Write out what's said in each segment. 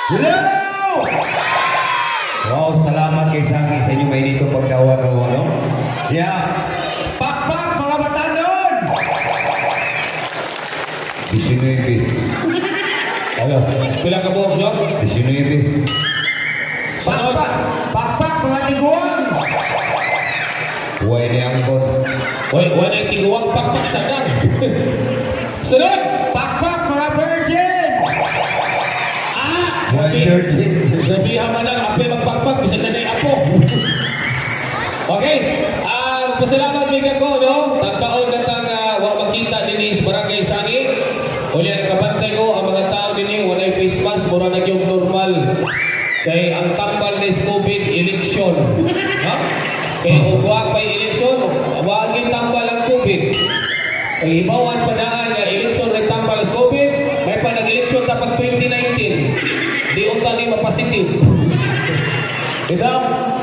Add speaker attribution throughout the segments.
Speaker 1: Hello! Wow, salamat kay Sangi sa inyong mainitong pagdawat ng ano. Yeah. Pakpak mga batanon! 19.
Speaker 2: Ano? Pila ka buhok siya?
Speaker 1: 19. Pakpak! Pakpak mga tiguan! Huwag ni Angkon.
Speaker 2: Wala yung tiguang pakpak sa dan. Sunod!
Speaker 1: Pakpak mga virgin! Huwag
Speaker 2: Grabe.
Speaker 1: virgin.
Speaker 2: Grabe haman lang, apel magpakpak, bisa na na apo. Okay, pasalamat bigyan ko, no? Tagtaon na tang wa makita din sa Barangay Sangi. Uli ang kabantay ko, ang mga tao din walay face mask, mura na yung normal. Kay ang tambal ni COVID election. Ha? Kaya kung wag pa election, wag yung tambal ang COVID. Kay hibawan pa daan nga election rin tambal sa COVID, may pa nag-election tapag 2019. Di unta ni mapasitive. Ito,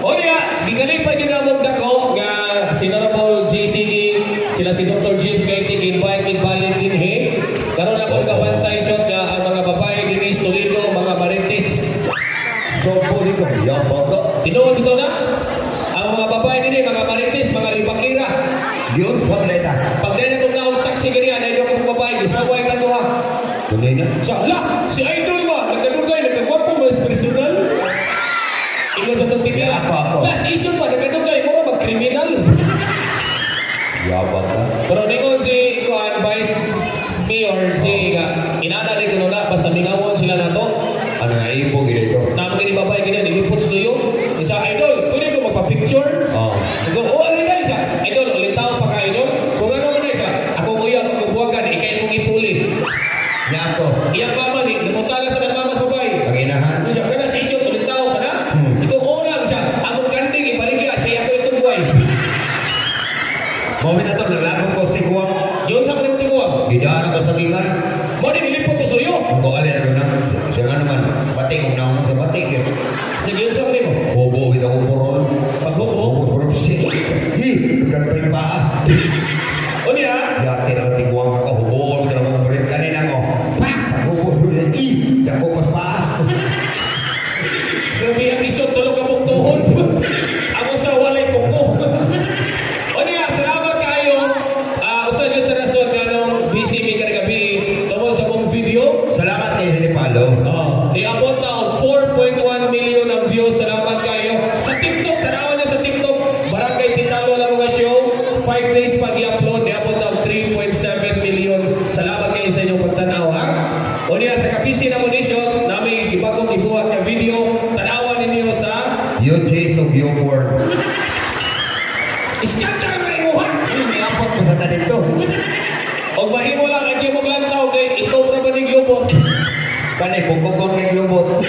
Speaker 2: o niya, gigaling pa ginamog dako nga si Honorable JCD, sila si Dr. James Kaitig, invite balik din he. Karoon na kong kabantay shot nga ang mga babae din Toledo, mga marites.
Speaker 1: So, puli ka. Yabang ka.
Speaker 2: Tinuod ito na, ang mga babae din mga marites, mga ribakira.
Speaker 1: Yun sa maleta.
Speaker 2: Pag na itong naos taxi ganyan, na ito kong babae, isaway ka doha.
Speaker 1: Tunay na.
Speaker 2: Siya, ala, si Idol ba? Nagkadugay, nagkagwapo, mas personal. Ingon sa itong TV.
Speaker 1: Yeah, ako.
Speaker 2: Last issue pa, nagkadugay mo, mag-criminal.
Speaker 1: Yabang ka.
Speaker 2: Pero ningon si Kuan Vice Mayor, si inana ni Kanula, basta mingawon sila na to.
Speaker 1: Ano nga ipo gina ito?
Speaker 2: Na mga babae ganyan, nilipot sa iyo. Isa, Idol, pwede ko magpa-picture?
Speaker 1: Oo.
Speaker 2: Nagko, ano na isa? Idol, ulitaw pa ka, Idol? Kung ano mo na isa, ako kuya, magkabuwagan, ikay kong ipuli.
Speaker 1: Niya ako.
Speaker 2: Iyang mama ni, lumutala sa mga mamas babae.
Speaker 1: Ang inahan.
Speaker 2: Ano siya, kana sa isyo, ulitaw ka na? Ikaw una, siya, among kanding, ibaligya, siya ako itong buhay.
Speaker 1: Moment na ito, naglagot ko sa tiguang.
Speaker 2: Yun sa mga tiguang.
Speaker 1: Gidaan ako sa tingan.
Speaker 2: Mo din nilipot ko sa iyo.
Speaker 1: Ang ko alin rin na. Siya nga naman, batik kong naman sa batik.
Speaker 2: Nagyun sa mga mo.
Speaker 1: Bobo, kita ko porol.
Speaker 2: Pag hubo.
Speaker 1: Bobo, porol, shit. Hi, kagagpay paa.
Speaker 2: O niya,
Speaker 1: Dati na tiguang ako, hubo, kita mo rin kanina ko. Pak! Hubo, hi, dako pas paa.
Speaker 2: grabe ang isyo, tulog ka mong tuhod. Amo sa walay kuko. O niya, salamat kayo. Usan yun sa rason nga nung busy mi karagabi. Tungkol sa mong video.
Speaker 1: Salamat kay Silipalo.
Speaker 2: Iabot na ang 4.1 million ang views. Salamat kayo. Sa TikTok, tanawan niyo sa TikTok. Barangay Tintalo lang mga show. 5 days pag i-upload. Iabot na ang 3.7 million. Salamat kayo sa inyong pagtanaw, ha? O niya, sa kapisi na munisyon, namin ibagong ibuhat na video. Tanawan ninyo sa
Speaker 1: You chase of your word.
Speaker 2: iskandal na imuha.
Speaker 1: Ano, may apot mo sa tanito.
Speaker 2: O mahimo lang ang mong lantaw kay ito na ba ning lubot.
Speaker 1: Kanay, pagkukong kay lubot.